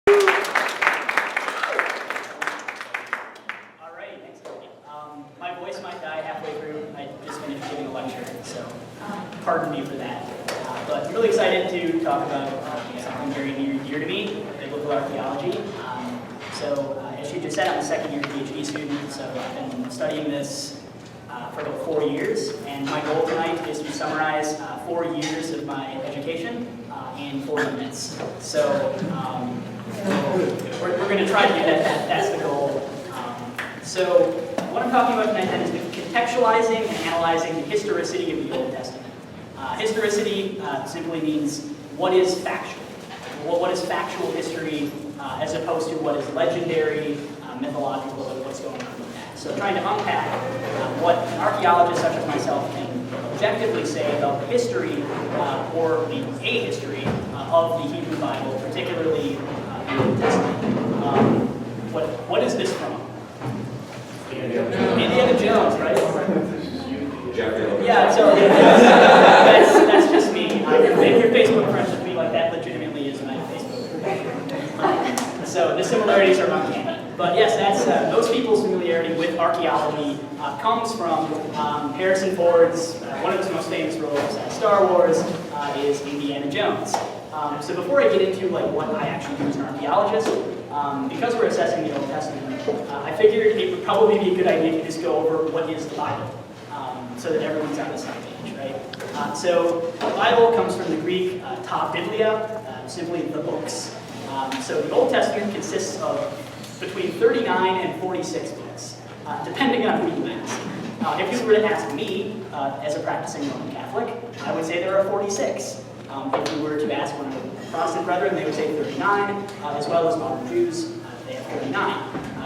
right, thanks everybody. My voice might die halfway through. I just finished giving a lecture, so pardon me for that. But I'm really excited to talk about something very near and dear to me, biblical archaeology. As you just said, I'm a second-year PhD student, so I've been studying this for about 4 years, and my goal tonight is to summarize 4 years of my education in 4 minutes. So we're going to try to do that. That's the goal. So what I'm talking about tonight then is contextualizing and analyzing the historicity of the Old Testament. Historicity simply means what is factual. What is factual history as opposed to what is legendary, mythological, and what's going on with that. So trying to unpack what an archaeologist such as myself can objectively say about the history or the a-history of the Hebrew Bible, particularly the Old Testament. What is this from? Indiana Jones, right? Geoffrey. Yeah, so that's just me. If your Facebook friends with me, like that legitimately is my Facebook. So the similarities are uncanny. But yes, that's most people's familiarity with archaeology comes from Harrison Ford's, one of his most famous roles at Star Wars is Indiana Jones. So before I get into what I actually do as an archaeologist, because we're assessing the Old Testament, I figured it would probably be a good idea to just go over what is the Bible, so that everyone's on the same page, right? So the Bible comes from the Greek ta biblia, simply the books. So the Old Testament consists of between 39 and 46 books, depending on who you ask. If you were to ask me, as a practicing Roman Catholic, I would say there are 46. If you were to ask one of the Protestant brethren, they would say 39, as well as modern Jews, they have 39.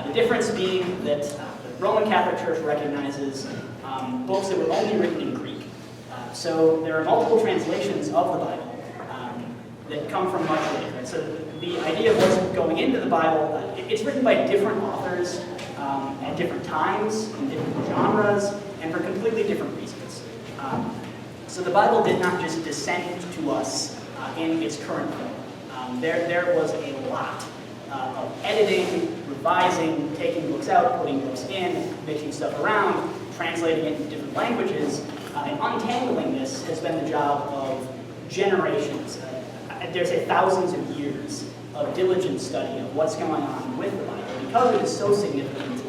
The difference being that the Roman Catholic Church recognizes books that were only written in Greek. So there are multiple translations of the Bible that come from much later. Right? So the idea of what's going into the Bible, it's written by different authors at different times, in different genres, and for completely different reasons. So the Bible did not just descend to us in its current form. There was a lot of editing, revising, taking books out, putting books in, making stuff around, translating it into different languages, and untangling this has been the job of generations. I dare say thousands of years of diligent study of what's going on with the Bible, because it is so significant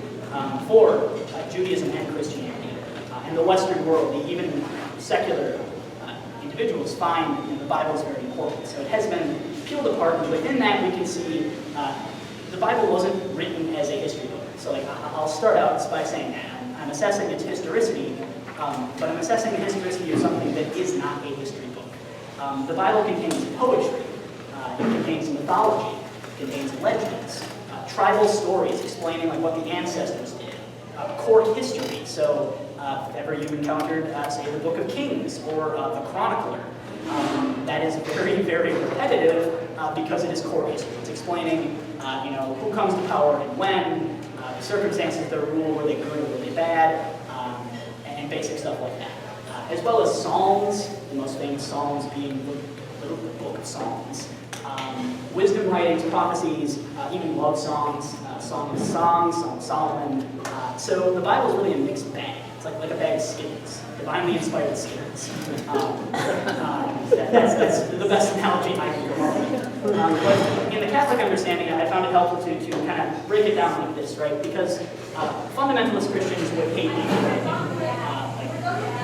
for Judaism and Christianity and the Western world. Even secular individuals find the Bible is very important. So it has been peeled apart, and within that we can see the Bible wasn't written as a history book. So I'll start out by saying that. I'm assessing its historicity, but I'm assessing the historicity of something that is not a history book. The Bible contains poetry, it contains mythology, it contains legends, tribal stories explaining what the ancestors did, court history. So if ever you encountered, say, the Book of Kings or the Chronicler, that is very, very repetitive because it is court history. It's explaining, who comes to power and when, the circumstances of their rule, were they good or were they bad, and basic stuff like that. As well as Psalms, the most famous Psalms being the Book of Psalms. Wisdom writings, prophecies, even love songs, Song of Songs, Song of Solomon. So the Bible is really a mixed bag. It's like a bag of Skittles, divinely inspired Skittles. That's the best analogy I can come up with. But in the Catholic understanding, I found it helpful to kind of break it down like this, right? Because fundamentalist Christians would hate me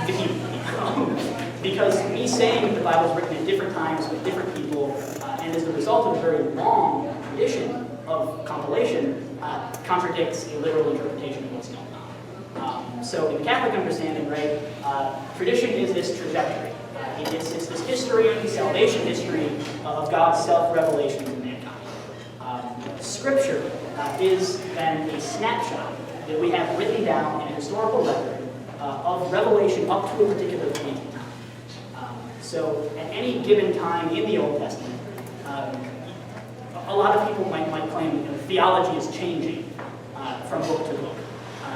the Hebrew. Because me saying that the Bible was written at different times with different people, and as a result of a very long tradition of compilation, contradicts a literal interpretation of what's going on. So in the Catholic understanding, right, tradition is this trajectory. It's this history, salvation history of God's self-revelation to mankind. Scripture is then a snapshot that we have written down in a historical record of revelation up to a particular point in time. So at any given time in the Old Testament, a lot of people might claim theology is changing from book to book.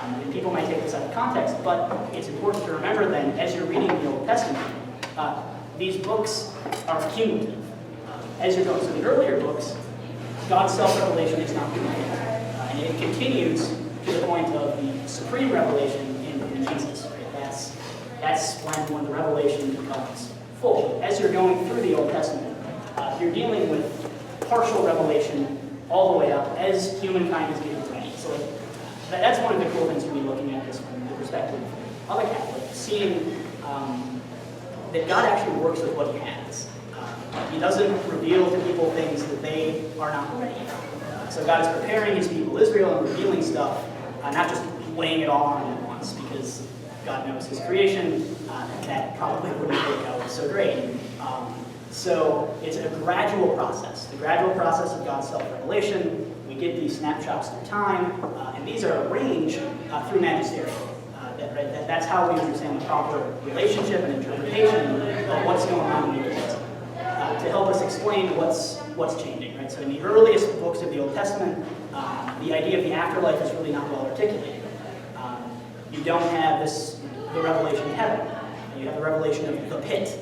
And people might take this out of context, but it's important to remember then, as you're reading the Old Testament, these books are cumulative. As you're going, so the earlier books, God's self-revelation is not complete. And it continues to the point of the supreme revelation in Jesus. Right? That's when the revelation becomes full. As you're going through the Old Testament, you're dealing with partial revelation all the way up as humankind is getting ready. So that's one of the cool things to be looking at this from the perspective of a Catholic, seeing that God actually works with what he has. He doesn't reveal to people things that they are not ready. So God is preparing his people Israel and revealing stuff, not just laying it all on them at once, because God knows his creation, that probably wouldn't work out so great. So it's a gradual process, the gradual process of God's self-revelation. We get these snapshots through time, and these are arranged through magisterium. That's how we understand the proper relationship and interpretation of what's going on in the Old Testament, to help us explain what's changing. Right? So in the earliest books of the Old Testament, the idea of the afterlife is really not well articulated. You don't have the revelation of heaven. You have the revelation of the pit.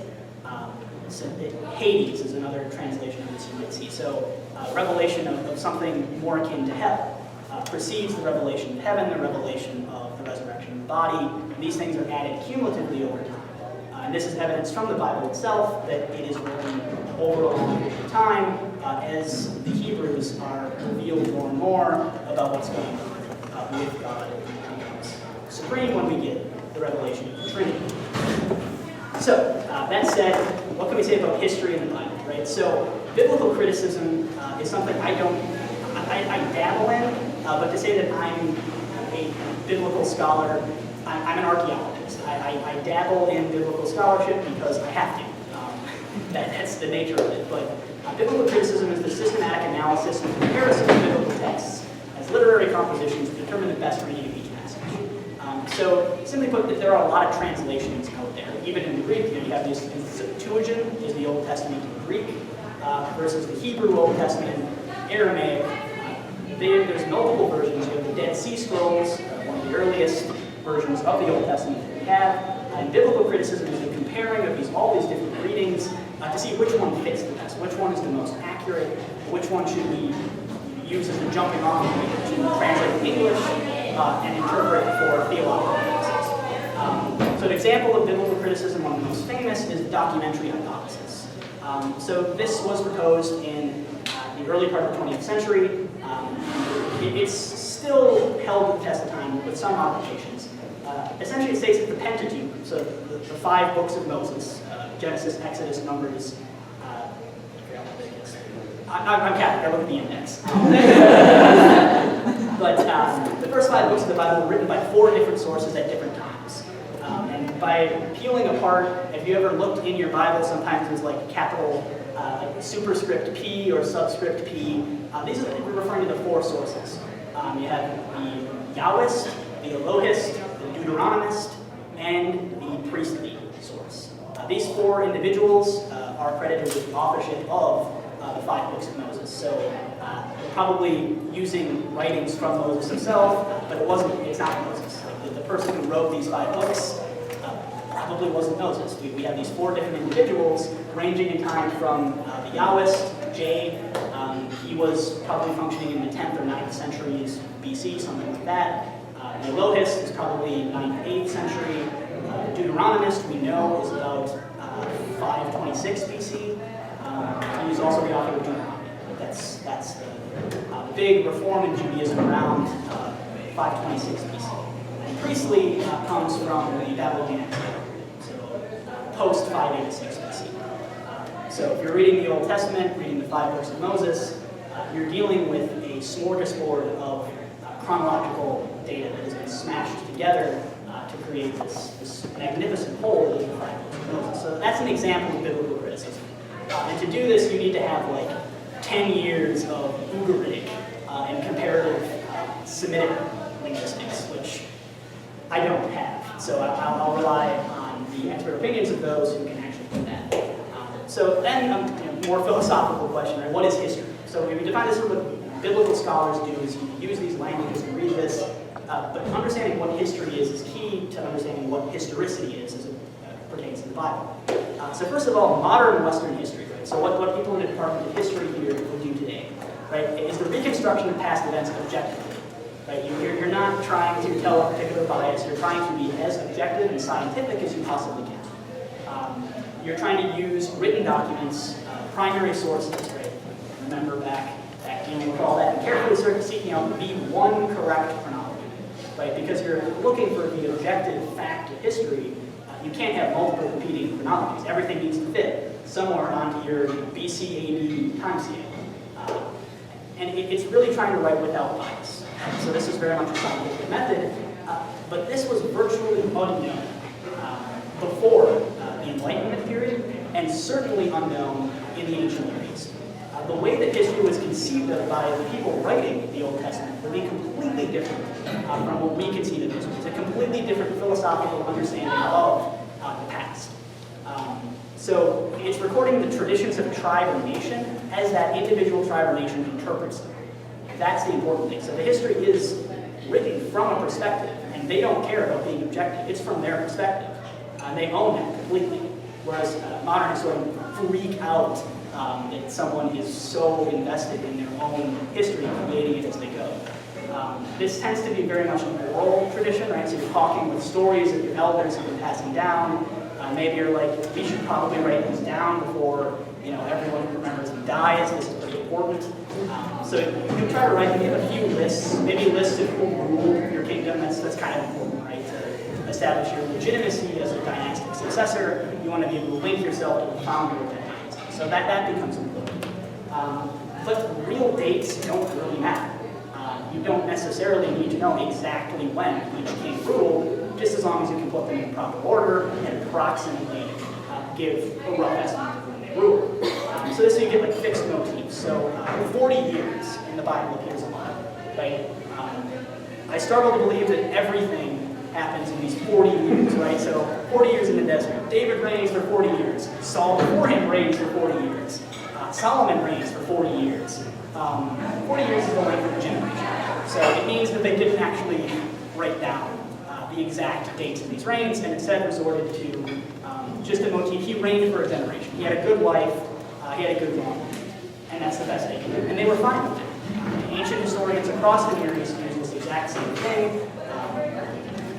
Hades is another translation of this you might see. So revelation of something more akin to hell precedes the revelation of heaven, the revelation of the resurrection of the body. And these things are added cumulatively over time. And this is evidence from the Bible itself that it is rolling over a long period of time as the Hebrews are revealed more and more about what's going on with God. It becomes supreme when we get the revelation of the Trinity. So, that said, what can we say about history in the Bible, right? So, biblical criticism is something I dabble in, but to say that I'm a biblical scholar, I'm an archaeologist. I dabble in biblical scholarship because I have to. That's the nature of it. But biblical criticism is the systematic analysis and comparison of biblical texts as literary compositions to determine the best reading of each passage. So, simply put, there are a lot of translations out there. Even in Greek, you have this Septuagint, is the Old Testament in Greek, versus the Hebrew Old Testament, Aramaic. There's multiple versions. You have the Dead Sea Scrolls, one of the earliest versions of the Old Testament that we have. And biblical criticism is the comparing of all these different readings to see which one fits the best, which one is the most accurate, which one should we use as a jumping off point to translate to English and interpret for theological purposes. So an example of biblical criticism, one of the most famous, is the documentary hypothesis. So this was proposed in the early part of the 20th century. It's still held the test of time with some modifications. Essentially, it states that the Pentateuch, so the 5 books of Moses, Genesis, Exodus, Numbers, I'm Catholic, I look at the index. But the first 5 books of the Bible were written by 4 different sources at different times. And by peeling apart, if you ever looked in your Bible, sometimes there's like capital, like superscript P or subscript P. These are referring to the 4 sources. You have the Yahwist, the Elohist, the Deuteronomist, and the priestly source. These 4 individuals are credited with the authorship of the 5 books of Moses. So they're probably using writings from Moses himself, but it's not Moses. Like the person who wrote these 5 books probably wasn't Moses. We have these 4 different individuals ranging in time from the Yahwist, J. He was probably functioning in the 10th or 9th centuries BC, something like that. The Elohist is probably 9th, 8th century. The Deuteronomist, we know, is about 526 BC. He was also the author of Juna. That's the big reform in Judaism around 526 BC. And priestly comes from the Babylonian Exile, so post 586 BC. So if you're reading the Old Testament, reading the 5 books of Moses, you're dealing with a smorgasbord of chronological data that has been smashed together to create this magnificent whole that is the 5 books of Moses. So that's an example of biblical criticism. And to do this, you need to have like 10 years of Ugaritic and comparative Semitic linguistics, which I don't have. So I'll rely on the expert opinions of those who can actually do that. So then a more philosophical question, right? What is history? So we define this as what biblical scholars do is you use these languages to read this, but understanding what history is key to understanding what historicity is as it pertains to the Bible. So first of all, modern Western history, right? So what people in the Department of History here would do today. right? Is the reconstruction of past events objective? Right? You're not trying to tell a particular bias. You're trying to be as objective and scientific as you possibly can. You're trying to use written documents, primary sources, right? Remember back dealing with all that, and carefully seeking out the one correct chronology, right? Because you're looking for the objective fact of history. You can't have multiple competing chronologies. Everything needs to fit somewhere onto your BC AD time scale. And it's really trying to write without bias. So this is very much a scientific method, but this was virtually unknown before the Enlightenment period, and certainly unknown in the ancient Near East. The way that history was conceived of by the people writing the Old Testament would be completely different from what we conceive of history. It's a completely different philosophical understanding of the past. So it's recording the traditions of a tribe or nation as that individual tribe or nation interprets them. That's the important thing. So the history is written from a perspective, and they don't care about being objective. It's from their perspective. They own that completely. Whereas modern historians freak out that someone is so invested in their own history, creating it as they go. This tends to be very much an oral tradition, right? So you're talking with stories that your elders have been passing down. Maybe you're like, we should probably write these down before everyone who remembers them dies. This is pretty important. So you try to write a few lists, maybe lists of who ruled your kingdom. That's kind of important, right? To establish your legitimacy as a dynastic successor, you want to be able to link yourself to the founder of that dynasty. So that becomes important. But real dates don't really matter. You don't necessarily need to know exactly when each king ruled, just as long as you can put them in proper order and approximately give a rough estimate of when they ruled. So this you get like fixed motifs. So 40 years in the Bible appears a lot, right? I struggle to believe that everything happens in these 40 years, right? So 40 years in the desert. David reigns for 40 years. Saul before him reigns for 40 years. Solomon reigns for 40 years. 40 years is the length of a generation. So it means that they didn't actually write down the exact dates of these reigns, and instead resorted to just a motif. He reigned for a generation. He had a good life, he had a good long life, and that's the best they could do. And they were fine with it. Ancient historians across the Near East use this exact same thing,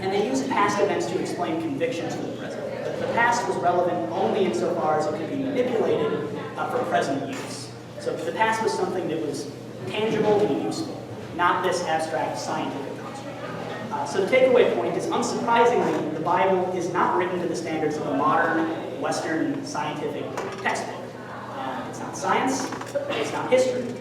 and they use past events to explain convictions of the present. The past was relevant only insofar as it could be manipulated for present use. So the past was something that was tangible and useful, not this abstract scientific construct. So the takeaway point is, unsurprisingly, the Bible is not written to the standards of a modern, Western scientific textbook. It's not science, it's not history.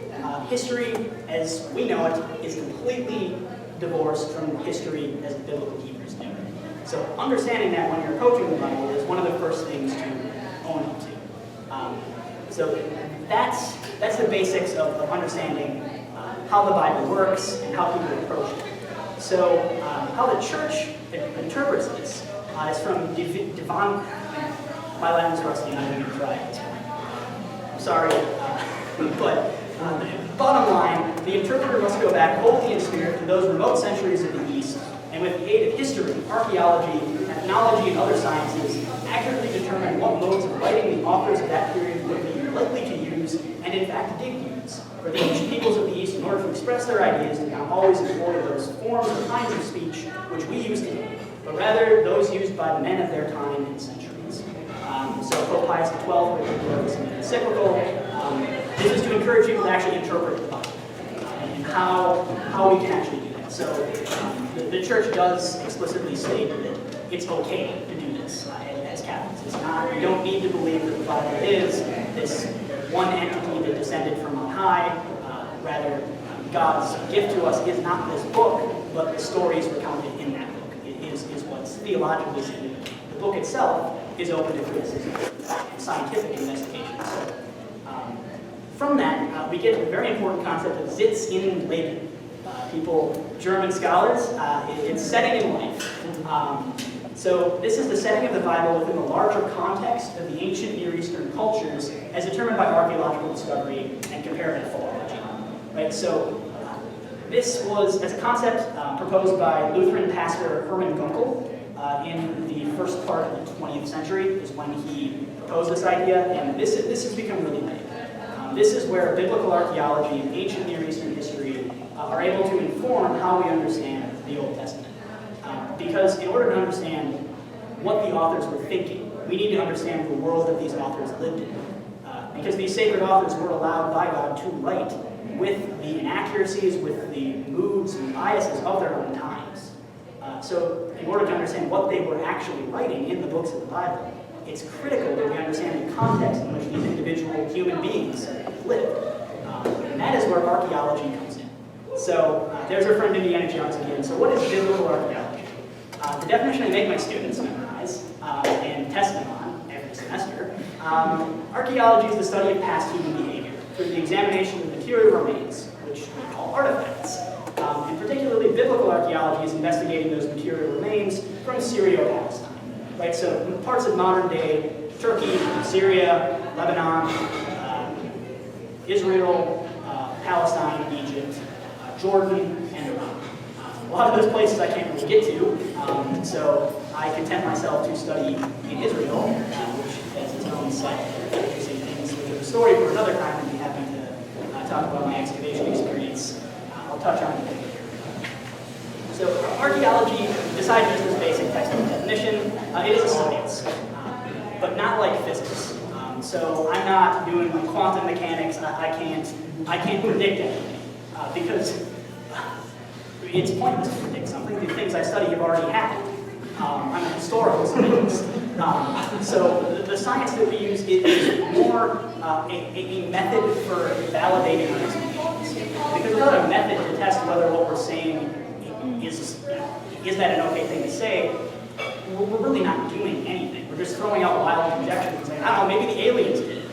History, as we know it, is completely divorced from history as the biblical Hebrews knew it. So understanding that when you're approaching the Bible is one of the first things to own up to. So that's the basics of understanding how the Bible works and how people approach it. So how the church interprets this is from Divine. My Latin's rusty, and I'm going to try at this point. I'm sorry, but bottom line, the interpreter must go back wholly in spirit to those remote centuries of the East, and with the aid of history, archaeology, ethnology, and other sciences, accurately determine what modes of writing the authors of that period would be likely to use, and in fact did use. For the ancient peoples of the East, in order to express their ideas, did not always employ those forms or kinds of speech which we use today, but rather those used by the men of their time and centuries. So Pope Pius XII wrote this encyclical. This is to encourage people to actually interpret the Bible and how we can actually do that. So the church does explicitly state that it's okay to do this as Catholics. It's not, you don't need to believe that the Bible is this one entity that descended from on high. Rather, God's gift to us is not this book, but the stories recounted in that book. It is what's theologically significant. The book itself is open to criticism and scientific investigation. So, from that, we get a very important concept of Sitz in Leben. German scholars, it's setting in life. So this is the setting of the Bible within the larger context of the ancient Near Eastern cultures as determined by archaeological discovery and comparative philology. Right? So this was, as a concept, proposed by Lutheran pastor Hermann Gunkel in the first part of the 20th century is when he proposed this idea, and this has become really big. This is where biblical archaeology and ancient Near Eastern history are able to inform how we understand the Old Testament. Because in order to understand what the authors were thinking, we need to understand the world that these authors lived in. Because these sacred authors were allowed by God to write with the inaccuracies, with the moods and biases of their own times. So in order to understand what they were actually writing in the books of the Bible, it's critical that we understand the context in which these individual human beings lived. And that is where archaeology comes in. So there's our friend Indiana Jones again. So what is biblical archaeology? The definition I make my students memorize and test them on every semester. Archaeology is the study of past human behavior through the examination of material remains, which we call artifacts. And particularly biblical archaeology is investigating those material remains from Syria-Palestine. Right, so parts of modern-day Turkey, Syria, Lebanon, Israel, Palestine, Egypt, Jordan, and Iran. A lot of those places I can't really get to, so I content myself to study in Israel, which has its own set of interesting things, which is a story for another time. I'd be happy to talk about my excavation experience. I'll touch on it later. So archaeology, besides just this basic textbook definition, it is a science, but not like physics. So I'm not doing like quantum mechanics. I can't predict anything because it's pointless to predict something. The things I study have already happened. I'm a historical scientist. So the science that we use is more a method for validating our explanations. Because without a method to test whether what we're saying is that an okay thing to say, we're really not doing anything. We're just throwing out wild conjectures and saying, I don't know, maybe the aliens did it.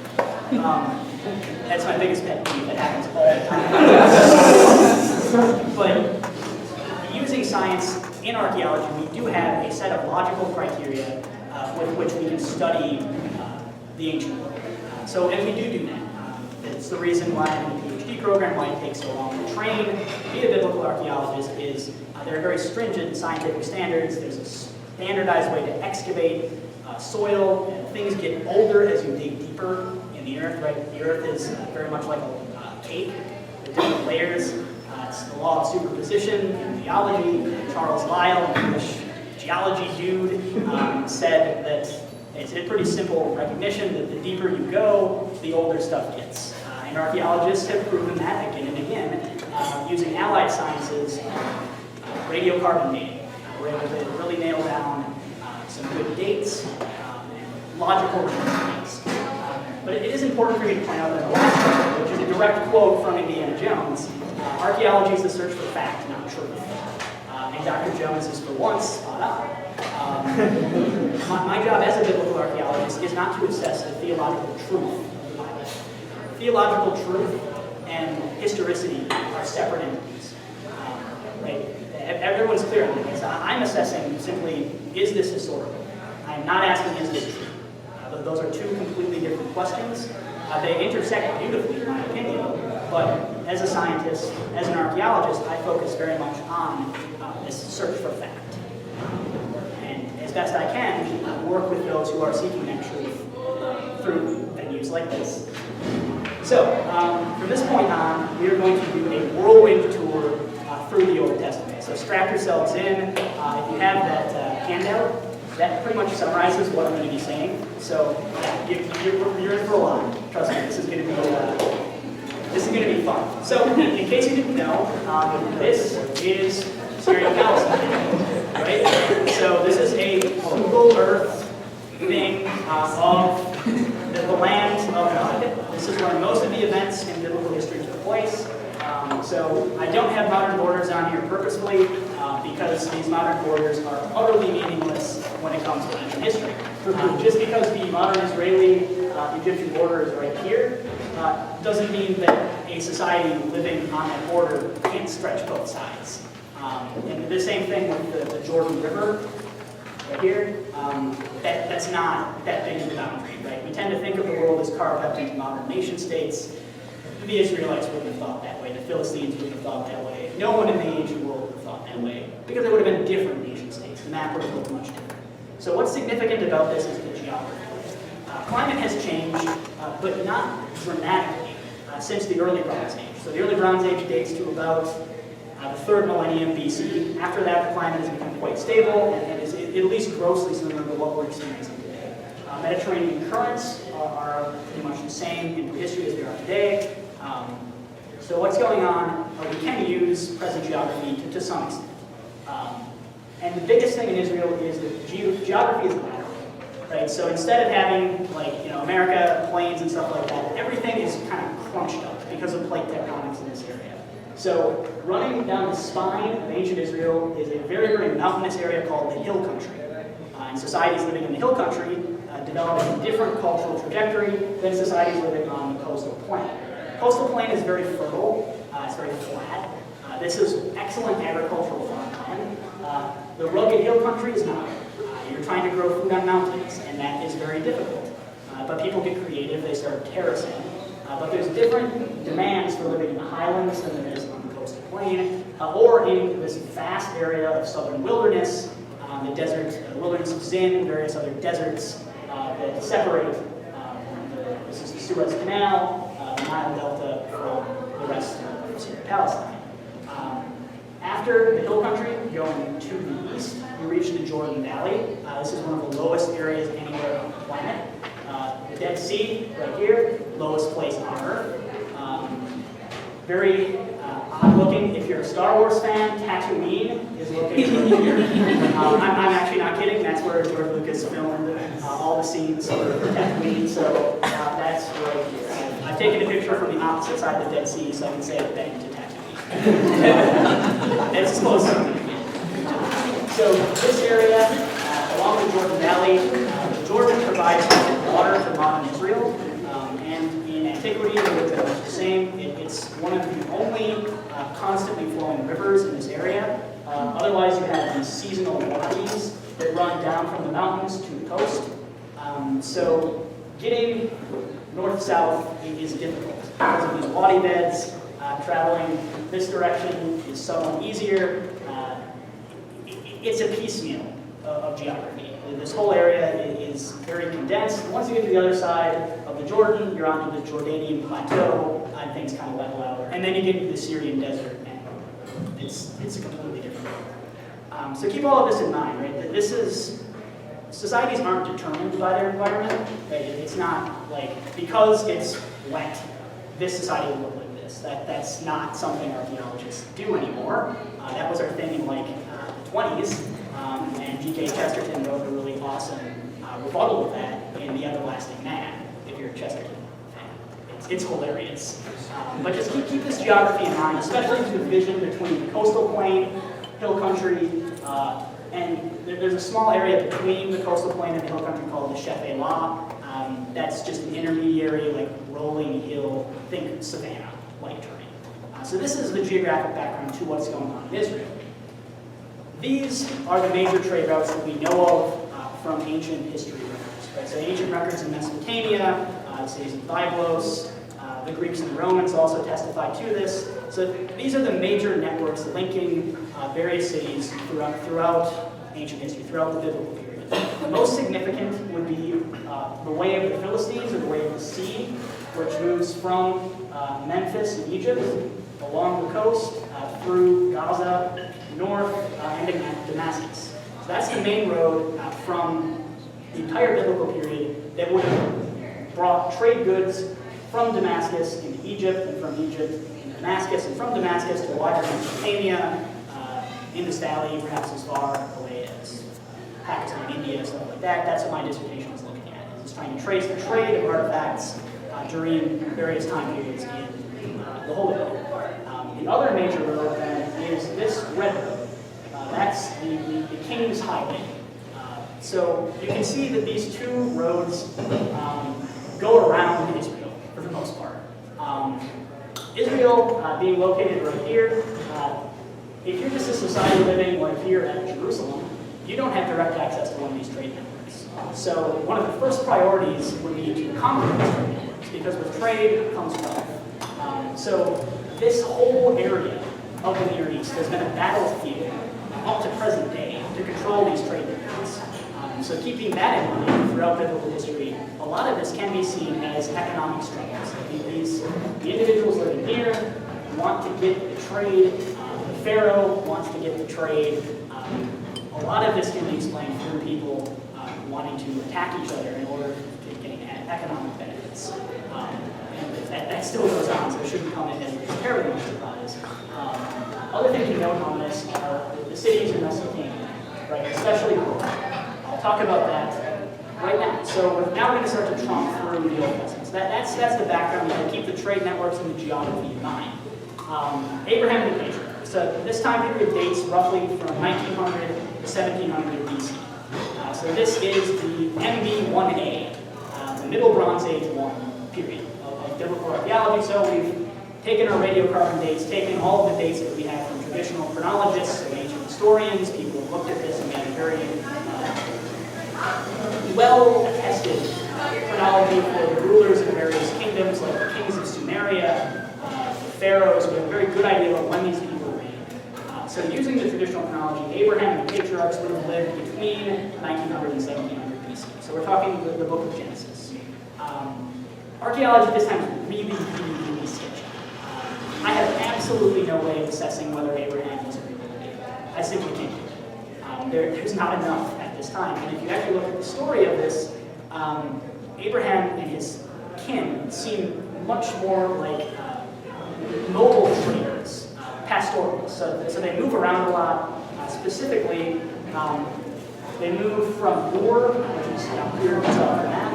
That's my biggest pet peeve. That happens all the time. But using science in archaeology, we do have a set of logical criteria with which we can study the ancient world. And we do that. It's the reason why I'm in the PhD program, why it takes so long to train, to be a biblical archaeologist, is there are very stringent scientific standards. There's a standardized way to excavate soil, and things get older as you dig deeper in the earth, right? The earth is very much like a cake with different layers. It's the law of superposition in geology. Charles Lyell, an English geology dude, said that it's a pretty simple recognition that the deeper you go, the older stuff gets. And archaeologists have proven that again and again using allied sciences, radiocarbon dating. We're able to really nail down some good dates and logical reasons. But it is important for me to point out that the last chapter, which is a direct quote from Indiana Jones, archaeology is the search for fact, not truth. And Dr. Jones is for once spot on. My job as a biblical archaeologist is not to assess the theological truth of the Bible. Theological truth and historicity are separate entities. Right? Everyone's clear on this. I'm assessing simply, is this historical? I'm not asking, is this true? Those are two completely different questions. They intersect beautifully, in my opinion, but as a scientist, as an archaeologist, I focus very much on this search for fact. And as best I can, work with those who are seeking that truth through venues like this. So, from this point on, we are going to do a whirlwind tour through the Old Testament. So strap yourselves in. If you have that handout, that pretty much summarizes what I'm going to be saying. So yeah, you're in for a lot. Trust me, this is going to be fun. So in case you didn't know, this is Syria-Palestine, right? So this is a Google Earth thing of the land of God. This is where most of the events in biblical history took place. So I don't have modern borders on here purposefully because these modern borders are utterly meaningless when it comes to ancient history. Just because the modern Israeli-Egyptian border is right here doesn't mean that a society living on that border can't stretch both sides. And the same thing with the Jordan River right here. That's not that big of a boundary, right? We tend to think of the world as carved up into modern nation states. The Israelites wouldn't have thought that way. The Philistines wouldn't have thought that way. No one in the ancient world would have thought that way because they would have been different nation states. The map would have looked much different. So what's significant about this is the geography. Climate has changed, but not dramatically since the early Bronze Age. So the early Bronze Age dates to about the 3rd millennium BC. After that, the climate has become quite stable and is at least grossly similar to what we're experiencing today. Mediterranean currents are pretty much the same in prehistory as they are today. So what's going on, we can use present geography to some extent. And the biggest thing in Israel is that geography is lateral, right? So instead of having, like, America, plains and stuff like that, everything is kind of crunched up because of plate tectonics in this area. So running down the spine of ancient Israel is a very, very mountainous area called the hill country. And societies living in the hill country develop a different cultural trajectory than societies living on the coastal plain. Coastal plain is very fertile, it's very flat. This is excellent agricultural farmland. The rugged hill country is not. You're trying to grow food on mountains, and that is very difficult. But people get creative, they start terracing. But there's different demands for living in the highlands than there is on the coastal plain, or in this vast area of southern wilderness, the desert, the wilderness of Zin, various other deserts that separate, this is the Suez Canal, the Nile Delta from the rest of Syria and Palestine. After the hill country, going to the east, you reach the Jordan Valley. This is one of the lowest areas anywhere on the planet. The Dead Sea, right here, lowest place on Earth. Very odd looking. If you're a Star Wars fan, Tatooine is located right here. I'm actually not kidding. That's where George Lucas filmed all the scenes for Tatooine. So that's right here. I've taken a picture from the opposite side of the Dead Sea, so I can say I've been to Tatooine. It's close. So this area, along the Jordan Valley, Jordan provides water to modern Israel, and in antiquity it was very much the same. It's one of the only constantly flowing rivers in this area. Otherwise, you have these seasonal wadis that run down from the mountains to the coast. So getting north-south is difficult because of these wadi beds. Traveling this direction is somewhat easier. It's a piecemeal of geography. This whole area is very condensed. Once you get to the other side of the Jordan, you're onto the Jordanian plateau, and things kind of level out. And then you get into the Syrian desert, and it's a completely different world. So keep all of this in mind, right? Societies aren't determined by their environment. Right? It's not like, because it's wet, this society will look like this. That's not something archaeologists do anymore. That was our thing in like the 20s. And G.K. Chesterton wrote a really awesome rebuttal of that in The Everlasting Man, if you're a Chesterton fan. It's hilarious. But just keep this geography in mind, especially the division between the coastal plain, hill country, and there's a small area between the coastal plain and the hill country called the Shephelah. That's just an intermediary, like rolling hill, think savanna-like terrain. So this is the geographic background to what's going on in Israel. These are the major trade routes that we know of from ancient history records. Right? So ancient records in Mesopotamia, the cities of Byblos, the Greeks and the Romans also testified to this. So these are the major networks linking various cities throughout ancient history, throughout the biblical period. The most significant would be the Way of the Philistines, or the Way of the Sea, which moves from Memphis in Egypt, along the coast, through Gaza, north, and Damascus. So that's the main road from the entire biblical period that would have brought trade goods from Damascus into Egypt, and from Egypt into Damascus, and from Damascus to wider Mesopotamia, Indus Valley, perhaps as far away as Pakistan, India, stuff like that. That's what my dissertation is looking at. It's trying to trace the trade of artifacts during various time periods in the Holy Land. The other major road then is this red road. That's the King's Highway. So you can see that these two roads go around Israel for the most part. Israel being located right here, if you're just a society living like here at Jerusalem, you don't have direct access to one of these trade networks. So one of the first priorities would be to conquer these trade networks, because with trade comes wealth. So this whole area of the Near East has been a battlefield up to present day to control these trade networks. So keeping that in mind throughout biblical history, a lot of this can be seen as economic struggles. The individuals living here want to get the trade, the pharaoh wants to get the trade. A lot of this can be explained through people wanting to attack each other in order to gain economic benefits. And that still goes on, so it shouldn't come in as terribly much surprise. Other things to note on this are the cities in Mesopotamia, right? Especially Rome. I'll talk about that right now. So now we're going to start to trump through the Old Testament. So that's the background. You keep the trade networks and the geography in mind. Abraham and the patriarchs. So this time period dates roughly from 1900 to 1700 BC. So this is the MB1A, the Middle Bronze Age 1 period of biblical archaeology. So we've taken our radiocarbon dates, taken all of the dates that we have from traditional chronologists and ancient historians. People have looked at this and made a very well-attested chronology for the rulers of various kingdoms, like the kings of Sumeria, the pharaohs. We have a very good idea of when these people reigned. So using the traditional chronology, Abraham and the patriarchs would have lived between 1900 and 1700 BC. So we're talking the book of Genesis. Archaeology this time is really sketchy. I have absolutely no way of assessing whether Abraham was a real David. I simply can't do it. There's not enough at this time. And if you actually look at the story of this, Abraham and his kin seem much more like mobile traders, pastoralists. So they move around a lot. Specifically, they move from Ur, which is here on the map,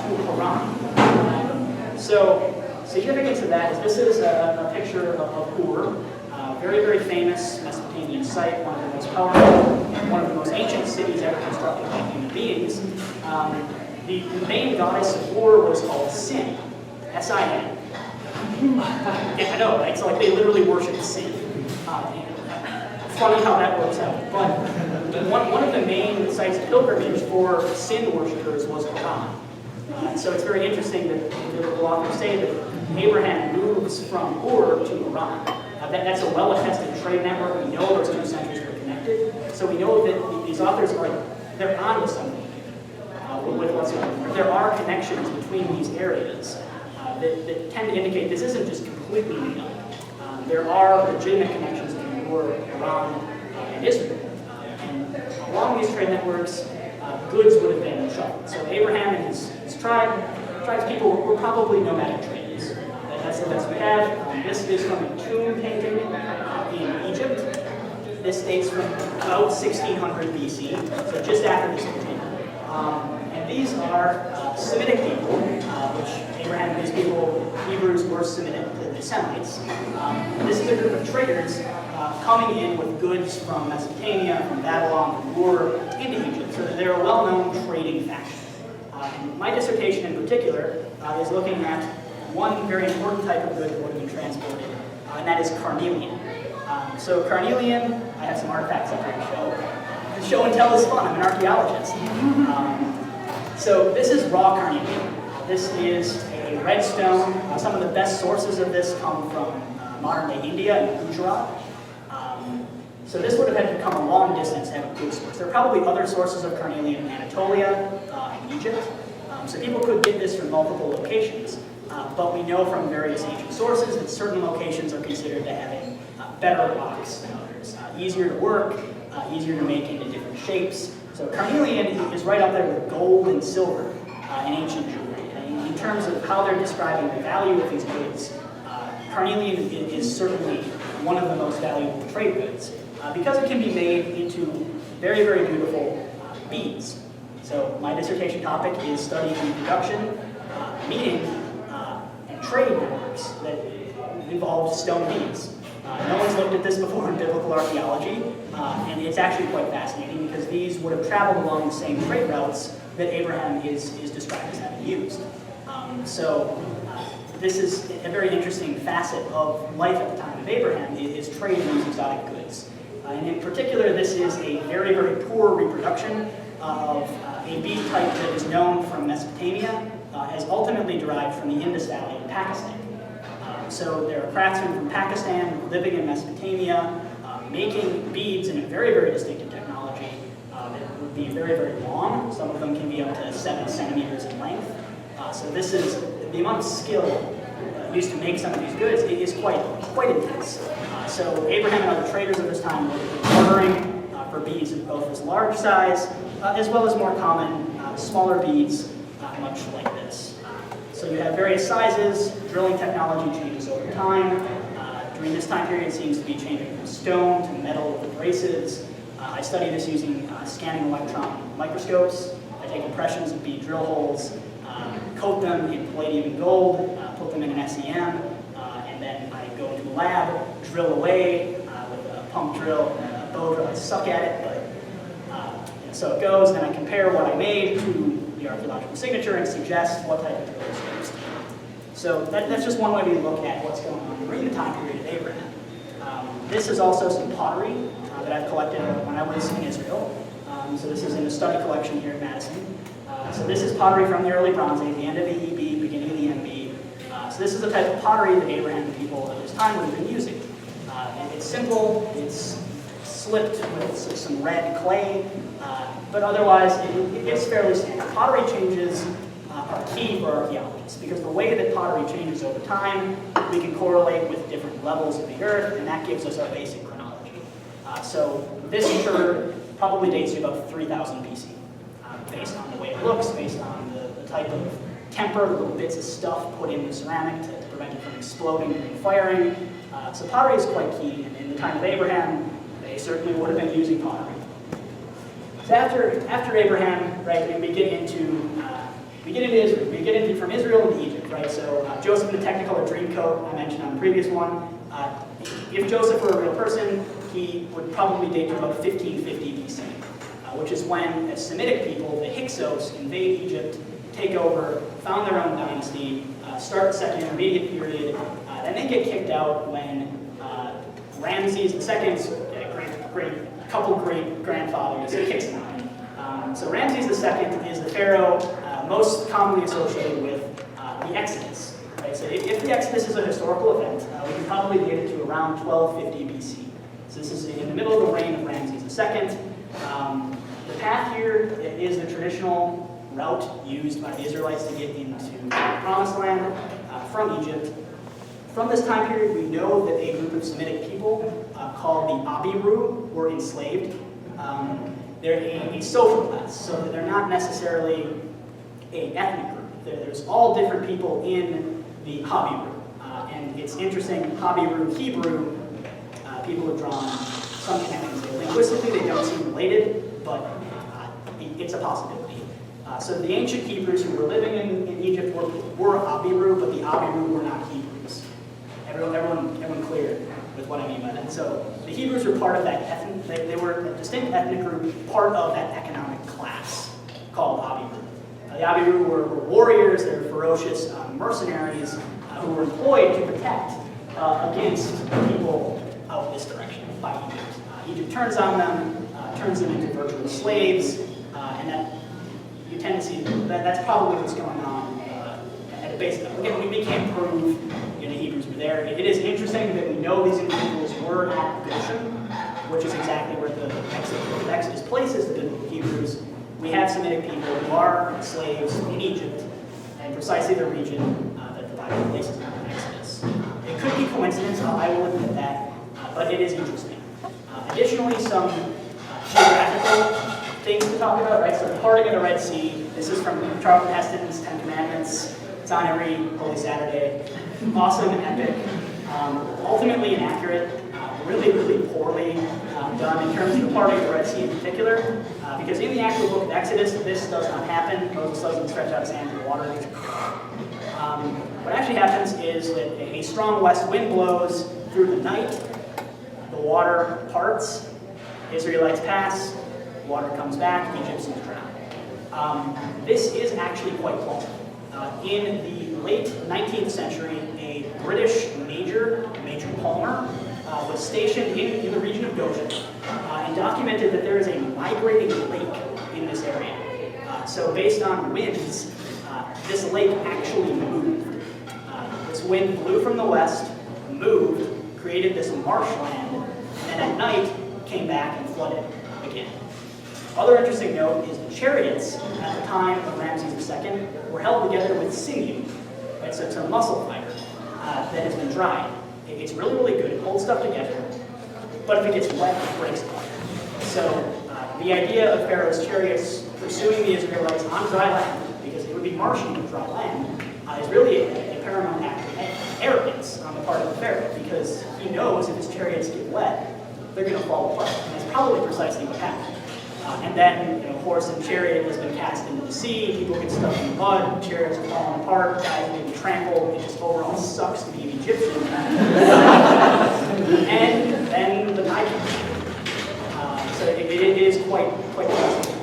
to Haran. So significance of that is this is a picture of Ur, very, very famous Mesopotamian site, one of the most powerful, one of the most ancient cities ever constructed by human beings. The main goddess of Ur was called Sin, S-I-N. Yeah, I know, right? So like they literally worship Sin. Funny how that works out. But one of the main sites of pilgrimage for Sin worshippers was Haran. So it's very interesting that the authors say that Abraham moves from Ur to Haran. That's a well-attested trade network. We know those two centers were connected. So we know that these authors they're onto something with what's going on. There are connections between these areas that tend to indicate this isn't just completely made up. There are legitimate connections between Ur, Haran, and Israel. And along these trade networks, goods would have been shuttled. So Abraham and his tribes people were probably nomadic traders. That's the best we have. This is from a tomb painting in Egypt. This dates from about 1600 BC, so just after this painting. And these are Semitic people, which Abraham and his people, Hebrews, were Semitic, the Semites. This is a group of traders coming in with goods from Mesopotamia, from Babylon, from Ur, into Egypt. So they're a well-known trading faction. And my dissertation in particular is looking at one very important type of good that would have been transported, and that is carnelian. So carnelian, I have some artifacts up here to show. Show and tell is fun, I'm an archaeologist. So this is raw carnelian. This is a red stone. Some of the best sources of this come from modern-day India and Gujarat. So this would have had to come a long distance to have a good source. There are probably other sources of carnelian in Anatolia, in Egypt. So people could get this from multiple locations. But we know from various ancient sources that certain locations are considered to having better rocks than others. Easier to work, easier to make into different shapes. So carnelian is right up there with gold and silver in ancient jewelry. In terms of how they're describing the value of these goods, carnelian is certainly one of the most valuable trade goods because it can be made into very, very beautiful beads. So my dissertation topic is studying the production, meeting, and trade networks that involve stone beads. No one's looked at this before in biblical archaeology, and it's actually quite fascinating because these would have traveled along the same trade routes that Abraham is described as having used. This is a very interesting facet of life at the time of Abraham, is trade in these exotic goods. And in particular, this is a very, very poor reproduction of a bead type that is known from Mesopotamia, as ultimately derived from the Indus Valley in Pakistan. So there are craftsmen from Pakistan living in Mesopotamia, making beads in a very, very distinctive technology that be very, very long. Some of them can be up to 7 centimeters in length. So this is, the amount of skill used to make some of these goods is quite intense. So Abraham and other traders of this time were bartering for beads of both this large size, as well as more common, smaller beads, much like this. So you have various sizes. Drilling technology changes over time. During this time period, it seems to be changing from stone to metal with abrasives. I study this using scanning electron microscopes. I take impressions of bead drill holes, coat them in palladium and gold, put them in an SEM, and then I go into a lab, drill away with a pump drill and a bow drill. I suck at it, but so it goes. Then I compare what I made to the archaeological signature and suggest what type of drill is used. So that's just one way we look at what's going on during the time period of Abraham. This is also some pottery that I've collected when I was in Israel. So this is in the study collection here at Madison. So this is pottery from the early Bronze Age, the end of the EB, beginning of the MB. So this is the type of pottery that Abraham and people of his time would have been using. It's simple, it's slipped with some red clay, but otherwise it's fairly standard. Pottery changes are key for archaeologists because the way that pottery changes over time, we can correlate with different levels of the earth, and that gives us our basic chronology. So this sure probably dates to about 3000 BC, based on the way it looks, based on the type of temper, the little bits of stuff put in the ceramic to prevent it from exploding and firing. So pottery is quite key, and in the time of Abraham, they certainly would have been using pottery. So after Abraham, right, we get into Israel. We get into from Israel into Egypt, right? So Joseph in the Technicolor Dreamcoat I mentioned on the previous one. If Joseph were a real person, he would probably date to about 1550 BC, which is when the Semitic people, the Hyksos, invade Egypt, take over, found their own dynasty, start the Second Intermediate Period, then they get kicked out when Ramses II's great-grandfathers kicks them out. So Ramses II is the pharaoh most commonly associated with the Exodus. Right? So if the Exodus is a historical event, we can probably date it to around 1250 BC. So this is in the middle of the reign of Ramses II. The path here is the traditional route used by the Israelites to get into the Promised Land from Egypt. From this time period, we know that a group of Semitic people called the Abiru were enslaved. They're a social class, so that they're not necessarily an ethnic group. There's all different people in the Habiru. And it's interesting, Habiru, Hebrew, people have drawn some connections there. Linguistically, they don't seem related, but it's a possibility. So the ancient Hebrews who were living in Egypt were Abiru, but the Abiru were not Hebrews. Everyone clear with what I mean by that. So the Hebrews were part of that ethnic, they were a distinct ethnic group, part of that economic class called Abiru. The Abiru were warriors, they were ferocious mercenaries who were employed to protect against people out this direction by Egypt. Egypt turns on them, turns them into virtual slaves, and that you tend to see that's probably what's going on at a base level. Again, we can't prove the Hebrews were there. It is interesting that we know these individuals were at Goshen, which is exactly where the Exodus places the Hebrews. We have Semitic people who are slaves in Egypt, and precisely the region that the Bible places them in Exodus. It could be coincidence, I will admit that, but it is interesting. Additionally, some geographical things to talk about, right? So the parting of the Red Sea. This is from Charlton Heston's Ten Commandments. It's on every Holy Saturday. Awesome and epic. Ultimately inaccurate. Really, really poorly done in terms of the parting of the Red Sea in particular. Because in the actual book of Exodus, this does not happen. Moses doesn't stretch out his hand to the water. What actually happens is that a strong west wind blows through the night. The water parts. Israelites pass. Water comes back. Egyptians drown. This is actually quite plausible. In the late 19th century, a British Major Palmer, was stationed in the region of Goshen and documented that there is a migrating lake in this area. So based on winds, this lake actually moved. This wind blew from the west, moved, created this marshland, and at night came back and flooded again. Other interesting note is the chariots at the time of Ramses II were held together with sinew. Right? So it's a muscle fiber that has been dried. It's really, really good. It holds stuff together. But if it gets wet, it breaks apart. So the idea of Pharaoh's chariots pursuing the Israelites on dry land, because it would be marshy on dry land, is really a paramount act of arrogance on the part of the Pharaoh, because he knows if his chariots get wet, they're going to fall apart. And that's probably precisely what happened. And then, horse and chariot has been cast into the sea, people get stuck in the mud, chariots are falling apart, guys are being trampled, it just overall sucks to be an Egyptian. And then the night came. So it is quite classic.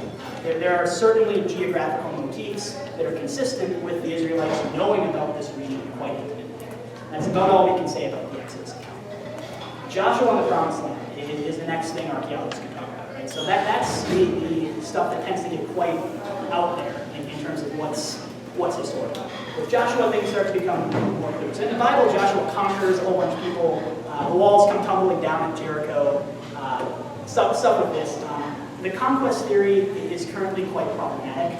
There are certainly geographical motifs that are consistent with the Israelites knowing about this region quite intimately. That's about all we can say about the Exodus account. Joshua on the Promised Land is the next thing archaeologists can talk about, right? So that's the stuff that tends to get quite out there in terms of what's historical. With Joshua, things start to become more clear. So in the Bible, Joshua conquers a whole bunch of people. The walls come tumbling down at Jericho. Stuff with this. The conquest theory is currently quite problematic.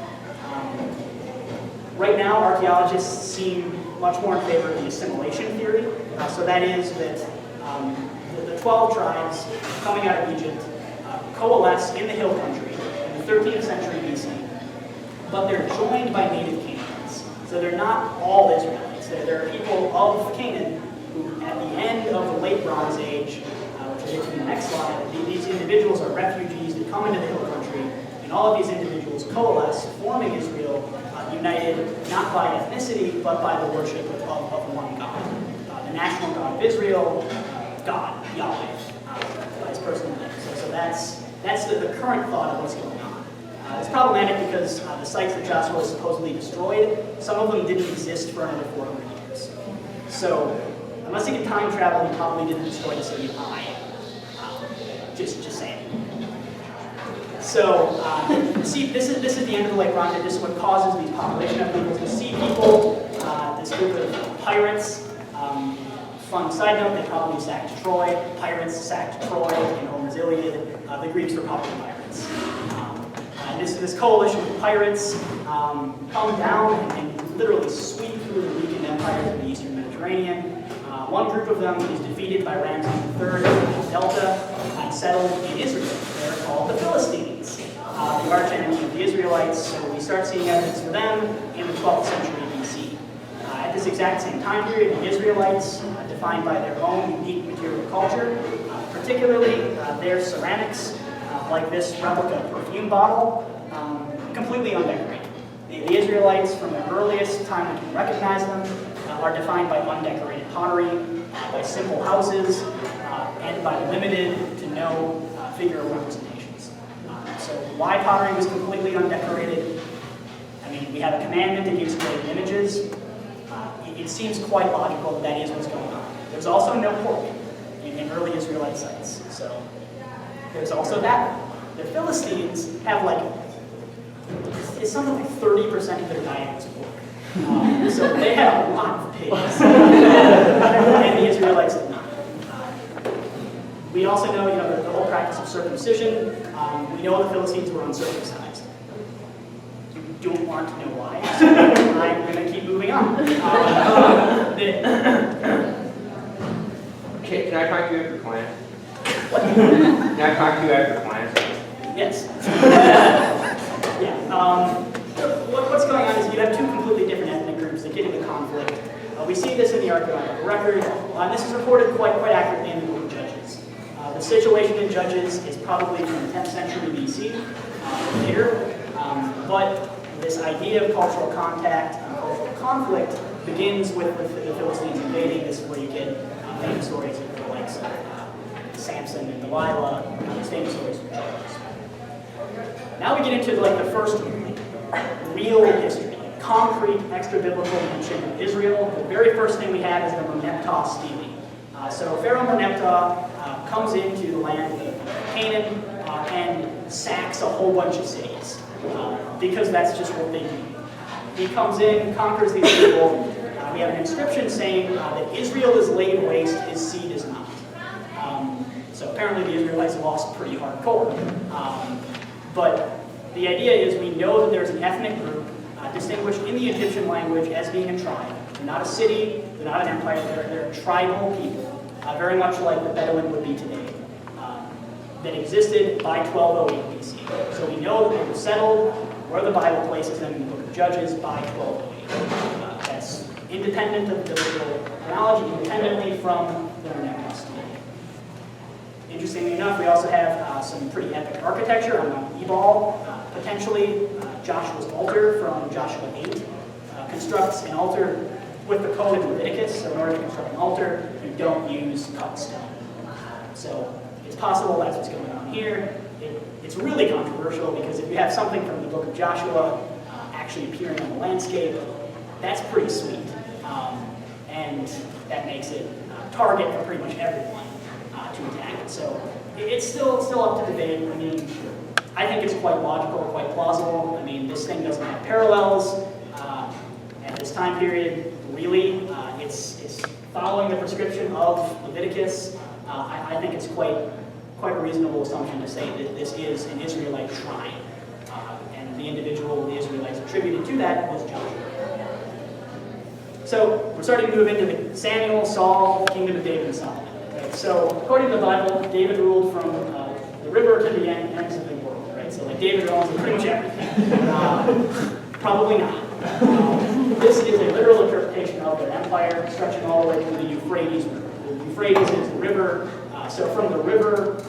Right now, archaeologists seem much more in favor of the assimilation theory. So that is that the 12 tribes coming out of Egypt coalesce in the hill country in the 13th century BC, but they're joined by native Canaanites. So they're not all Israelites. There are people of Canaan who, at the end of the late Bronze Age, which we'll get to in the next slide, these individuals are refugees that come into the hill country, and all of these individuals coalesce, forming Israel, united not by ethnicity, but by the worship of one God. The national God of Israel, God, Yahweh, by his personal name. So that's the current thought of what's going on. It's problematic because the sites that Joshua supposedly destroyed, some of them didn't exist for another 400 years. So unless he could time travel, he probably didn't destroy the city of Ai. Just saying. So, see, this is the end of the Lake Rhondda. This is what causes these population upheavals. We see people, this group of pirates. Fun side note, they probably sacked Troy. Pirates sacked Troy in Homer's Iliad. The Greeks were probably pirates. And this coalition of pirates come down and literally sweep through the weakened empires of the Eastern Mediterranean. One group of them is defeated by Ramses III in the Delta and settled in Israel. They're called the Philistines, the archenemy of the Israelites. So we start seeing evidence for them in the 12th century BC. At this exact same time period, the Israelites, defined by their own unique material culture, particularly their ceramics, like this replica perfume bottle, completely undecorated. The Israelites, from the earliest time we can recognize them, are defined by undecorated pottery, by simple houses, and by limited to no figural representations. So why pottery was completely undecorated? I mean, we have a commandment against creating images. It seems quite logical that is what's going on. There's also no pork in early Israelite sites. So there's also that. The Philistines have it's something like 30% of their diet is pork. So they had a lot of pigs. And the Israelites did not. We also know, the whole practice of circumcision. We know the Philistines were uncircumcised. You don't want to know why, so I'm going to keep moving on. Can I talk to you after class? What? Can I talk to you after class? Yes. Yeah. What's going on is you have two completely different ethnic groups that get into conflict. We see this in the archaeological record. This is reported quite accurately in the book of Judges. The situation in Judges is probably from the 10th century BC, later. But this idea of cultural contact and cultural conflict begins with the Philistines invading. This is where you get famous stories of the likes of Samson and Delilah, these famous stories from Judges. Now we get into the first real history, concrete extra-biblical mention of Israel. The very first thing we have is the Merneptah stealing. So Pharaoh Merneptah comes into the land of Canaan and sacks a whole bunch of cities because that's just what they do. He comes in, conquers these people. We have an inscription saying that Israel is laid waste, his seed is not. So apparently the Israelites lost pretty hardcore. But the idea is we know that there's an ethnic group distinguished in the Egyptian language as being a tribe. They're not a city, they're not an empire, they're a tribal people, very much like the Bedouin would be today, that existed by 1208 BC. So we know that they were settled, where the Bible places them in the book of Judges, by 1208. That's independent of biblical chronology, independently from their New Testament. Interestingly enough, we also have some pretty epic architecture on Mount Ebal. Potentially, Joshua's altar from Joshua 8 constructs an altar with the code in Leviticus. So in order to construct an altar, you don't use cut stone. So it's possible that's what's going on here. It's really controversial because if you have something from the book of Joshua actually appearing on the landscape, that's pretty sweet. And that makes it a target for pretty much everyone to attack it. So it's still up to debate. I mean, I think it's quite logical, quite plausible. I mean, this thing doesn't have parallels at this time period. Really, it's following the prescription of Leviticus. I think it's quite a reasonable assumption to say that this is an Israelite shrine, and the individual the Israelites attributed to that was Joshua. So we're starting to move into the Samuel, Saul, kingdom of David, and Solomon. Right? So according to the Bible, David ruled from the river to the ends of the world. Right? So like David owns pretty much everything. Probably not. This is a literal interpretation of their empire, stretching all the way to the Euphrates River. The Euphrates is the river. So from the river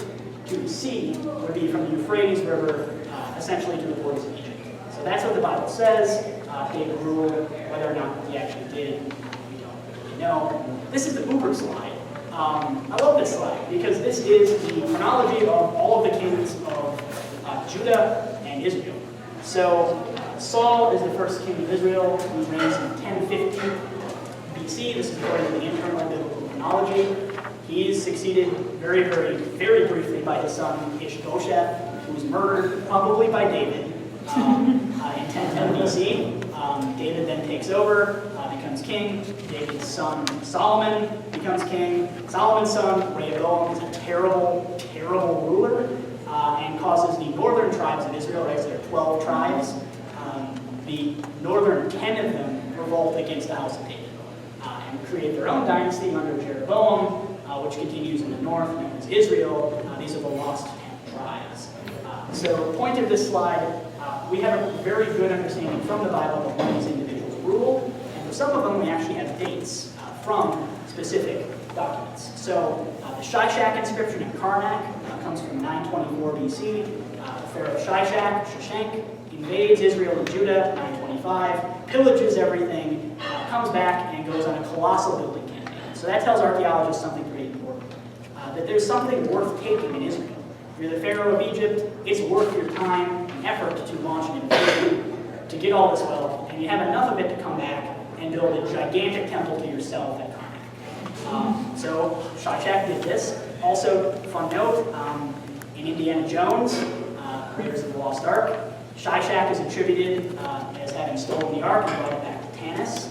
to the sea would be from the Euphrates River essentially to the borders of Egypt. So that's what the Bible says. David ruled. Whether or not he actually did, we don't really know. This is the Uber slide. I love this slide because this is the chronology of all of the kings of Judah and Israel. So Saul is the first king of Israel. He reigns in 1050 BC. This is according to the internal biblical chronology. He is succeeded very, very, very briefly by his son Ishbosheth, who was murdered probably by David in 1010 BC. David then takes over, becomes king. David's son Solomon becomes king. Solomon's son Rehoboam is a terrible, terrible ruler and causes the northern tribes of Israel, right? So there are 12 tribes. The northern 10 of them revolt against the house of David and create their own dynasty under Jeroboam, which continues in the north, known as Israel. These are the lost 10 tribes. So the point of this slide, we have a very good understanding from the Bible of when these individuals ruled, and for some of them we actually have dates from specific documents. So the Shishak inscription in Karnak comes from 924 BC. Pharaoh Shishak invades Israel and Judah, 925, pillages everything, comes back and goes on a colossal building campaign. So that tells archaeologists something pretty important, that there's something worth taking in Israel. If you're the Pharaoh of Egypt, it's worth your time and effort to launch an invasion, to get all this wealth, and you have enough of it to come back and build a gigantic temple to yourself at Karnak. So Shishak did this. Also, fun note, in Indiana Jones, Raiders of the Lost Ark, Shishak is attributed as having stolen the Ark and brought it back to Tanis,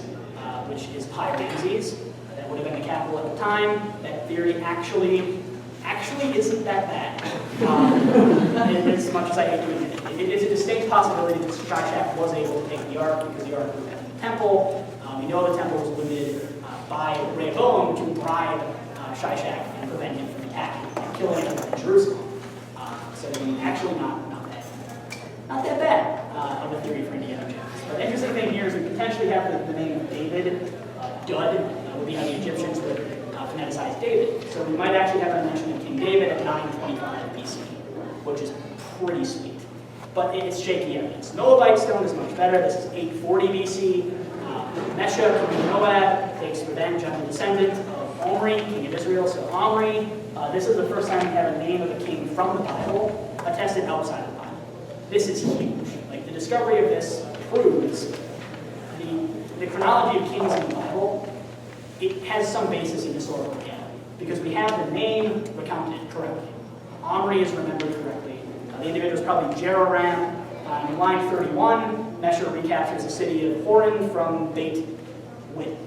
which is Pi-Ramses. That would have been the capital at the time. That theory actually isn't that bad, as much as I hate to admit it. It is a distinct possibility that Shishak was able to take the Ark because the Ark was at the temple. We know the temple was limited by Rehoboam to bribe Shishak and prevent him from attacking and killing him in Jerusalem. So actually not that bad of a theory for Indiana Jones. But the interesting thing here is we potentially have the name of David, Dud, would be how the Egyptians would phoneticize David. So we might actually have a mention of King David at 925 BC, which is pretty sweet. But it's shaky evidence. Moabite stone is much better. This is 840 BC. Mesha, king of Moab, takes revenge on the descendant of Omri, king of Israel. So Omri, this is the first time we have a name of a king from the Bible attested outside of the Bible. This is huge. Like, the discovery of this proves the chronology of kings in the Bible, it has some basis in historical reality. Because we have the name recounted correctly. Omri is remembered correctly. The individual is probably Jeroram. In line 31, Mesha recaptures the city of Horon from Beit Win.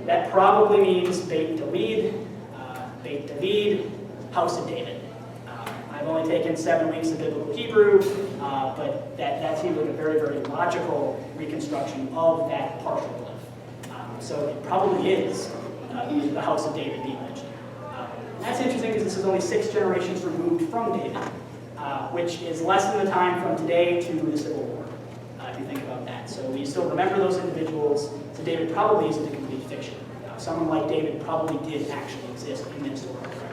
That probably means Beit David, house of David. I've only taken 7 weeks of biblical Hebrew, but that seems like a very, very logical reconstruction of that partial glyph. So it probably is the house of David being mentioned. That's interesting because this is only 6 generations removed from David, which is less than the time from today to the Civil War, if you think about that. So we still remember those individuals, so David probably isn't a complete fiction. Someone like David probably did actually exist in the historical record.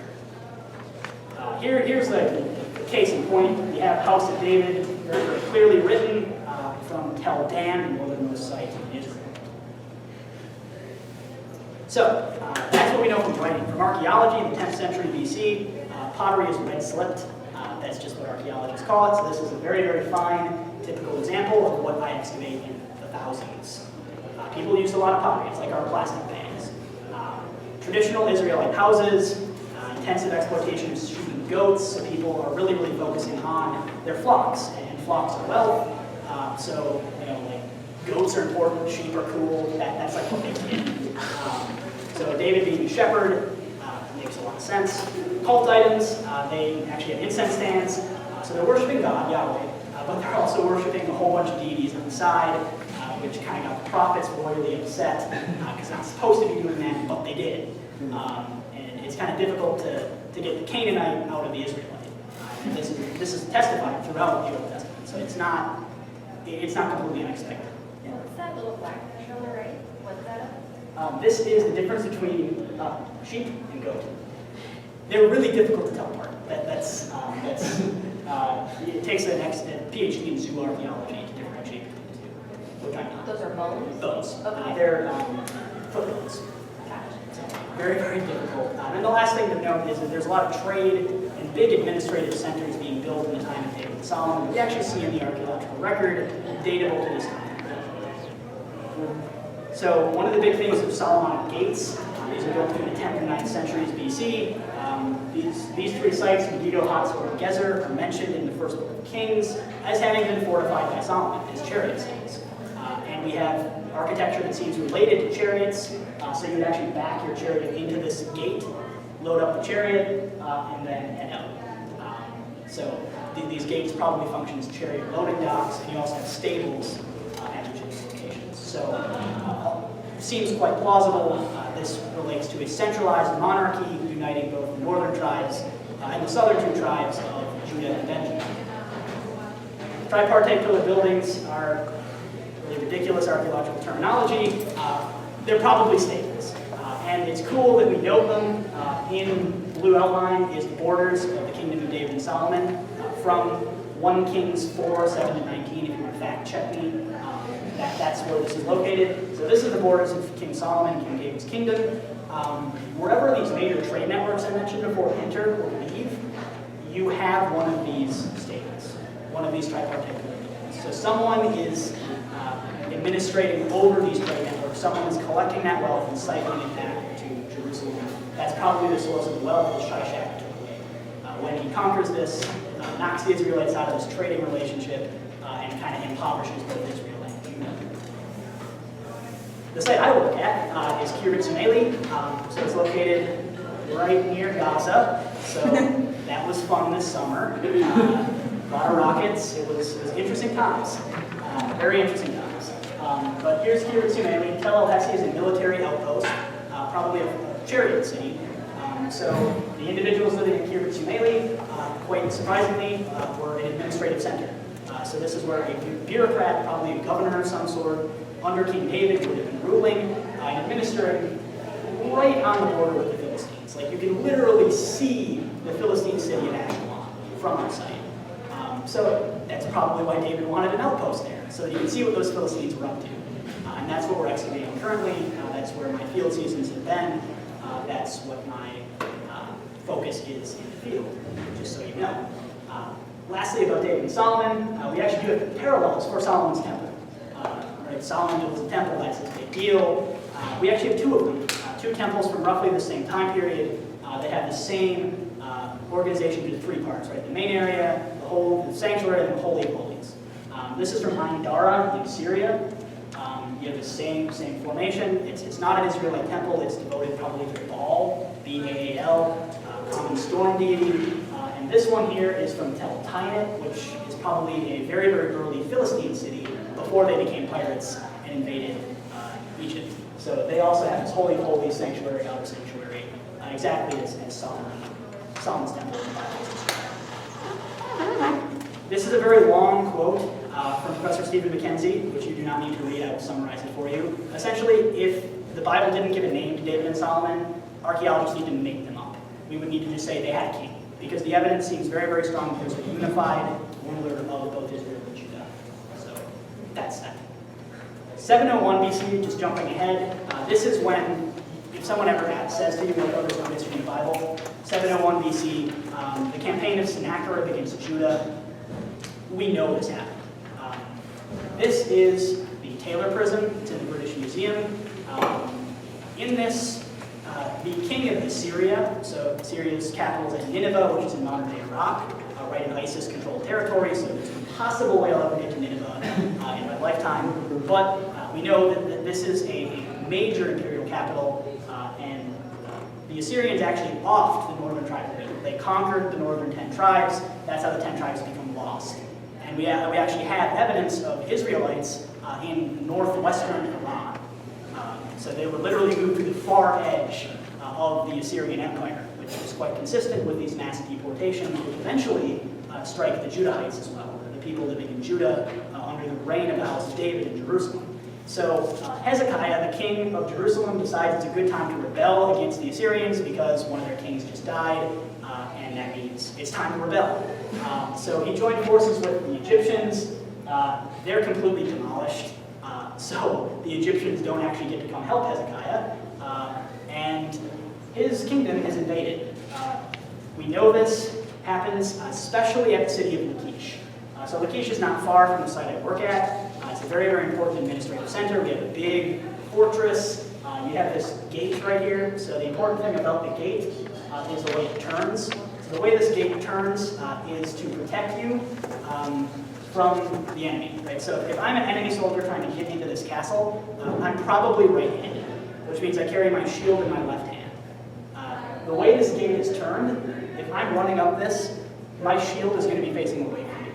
Here's the case in point. We have House of David, very, very clearly written from Tel Dan, the northernmost site in Israel. So, that's what we know from writing. From archaeology in the 10th century BC, pottery is red-slipped. That's just what archaeologists call it. So this is a very, very fine, typical example of what I excavate in the thousands. People used a lot of pottery. It's like our plastic bags. Traditional Israelite houses, intensive exploitation of sheep and goats, so people are really, really focusing on their flocks, and flocks are wealth. So, like goats are important, sheep are cool, that's like what they did. So David being a shepherd makes a lot of sense. Cult items, they actually have incense stands, so they're worshiping God, Yahweh, but they're also worshiping a whole bunch of deities on the side, which kind of got the prophets royally upset, because they're not supposed to be doing that, but they did. And it's kind of difficult to get the Canaanite out of the Israelite. And this is testified throughout the Old Testament, so it's not completely unexpected. What's that little black thing on the right? What's that? This is the difference between sheep and goat. They're really difficult to tell apart. It takes an PhD in zoo archaeology to differentiate between the two, which I'm not. Those are bones? Bones. Okay. They're foot bones. So very, very difficult. And the last thing to note is that there's a lot of trade and big administrative centers being built in the time of David and Solomon. We actually see in the archaeological record datable to this time. So one of the big things of Solomonic gates is built through the 10th and 9th centuries BC. These 3 sites, Megiddo, Hatzor, and Gezer, are mentioned in the first book of Kings as having been fortified by Solomon as chariot cities. And we have architecture that seems related to chariots, so you would actually back your chariot into this gate, load up the chariot, and then head out. So these gates probably function as chariot loading docks, and you also have stables at each of these locations. So seems quite plausible. This relates to a centralized monarchy uniting both the northern tribes and the southern 2 tribes of Judah and Benjamin. Tripartite pillar buildings are really ridiculous archaeological terminology. They're probably stables. And it's cool that we note them. In blue outline is the borders of the kingdom of David and Solomon from 1 Kings 4, 7 to 19, if you want to fact check me. That's where this is located. So this is the borders of King Solomon and King David's kingdom. Wherever these major trade networks I mentioned before enter or leave, you have one of these stables, one of these tripartite buildings. So someone is administrating over these trade networks. Someone is collecting that wealth and siphoning it back to Jerusalem. That's probably the source of the wealth that Shishak took away. When he conquers this, knocks the Israelites out of this trading relationship and kind of impoverishes both Israel. The site I work at is Kiryat Sumeli, so it's located right near Gaza. So that was fun this summer. A lot of rockets. It was interesting times, very interesting times. But here's Kiryat Sumeli. Tel El Hesi is a military outpost, probably a chariot city. So the individuals living in Kiryat Sumeli, quite surprisingly, were an administrative center. So this is where a bureaucrat, probably a governor of some sort, under King David would have been ruling and administering right on the border with the Philistines. Like you can literally see the Philistine city of Ashdod from our site. So that's probably why David wanted an outpost there, so that you can see what those Philistines were up to. And that's what we're excavating currently. That's where my field seasons have been. That's what my focus is in the field, just so you know. Lastly, about David and Solomon, we actually do have parallels for Solomon's temple. Right? Solomon builds a temple, that's his big deal. We actually have 2 of them, 2 temples from roughly the same time period. They have the same organization into 3 parts, right? The main area, the sanctuary, and the Holy of Holies. This is from Ain Dara in Syria. You have the same formation. It's not an Israelite temple. It's devoted probably to Baal, B-A-A-L, common storm deity. And This one here is from Taya, which is probably a very, very early Philistine city before they became pirates and invaded Egypt. So they also have this holy of holies sanctuary, outer sanctuary, exactly as Solomon's temple in the Bible. This is a very long quote from Professor Stephen Mackenzie, which you do not need to read. I will summarize it for you. Essentially, if the Bible didn't give a name to David and Solomon, archaeologists need to make them up. We would need to just say they had a king, because the evidence seems very, very strong that there's a unified ruler of both Israel and Judah. So that's that. 701 BC, just jumping ahead, this is when, if someone ever says to you, like, oh, there's no history in the Bible, 701 BC, the campaign of Sennacherib against Judah, we know this happened. This is the Taylor Prism. It's in the British Museum. In this, the king of Assyria, so Assyria's capital is at Nineveh, which is in modern-day Iraq, right in ISIS-controlled territory, so there's no possible way I'll ever get to Nineveh in my lifetime. But we know that this is a major imperial capital, and the Assyrians actually offed the northern tribes of Israel. They conquered the northern 10 tribes. That's how the 10 tribes become lost. And we actually have evidence of Israelites in northwestern Iran. So they were literally moved to the far edge of the Assyrian Empire, which is quite consistent with these mass deportations, which eventually strike the Judahites as well, the people living in Judah under the reign of the house of David in Jerusalem. So Hezekiah, the king of Jerusalem, decides it's a good time to rebel against the Assyrians because one of their kings just died, and that means it's time to rebel. So he joined forces with the Egyptians. They're completely demolished. So the Egyptians don't actually get to come help Hezekiah, and his kingdom is invaded. We know this happens especially at the city of Lachish. So Lachish is not far from the site I work at. It's a very, very important administrative center. We have a big fortress. You have this gate right here. So the important thing about the gate is the way it turns. So the way this gate turns is to protect you from the enemy, right? So if I'm an enemy soldier trying to get into this castle, I'm probably right-handed, which means I carry my shield in my left hand. The way this gate is turned, if I'm running up this, my shield is going to be facing away from me.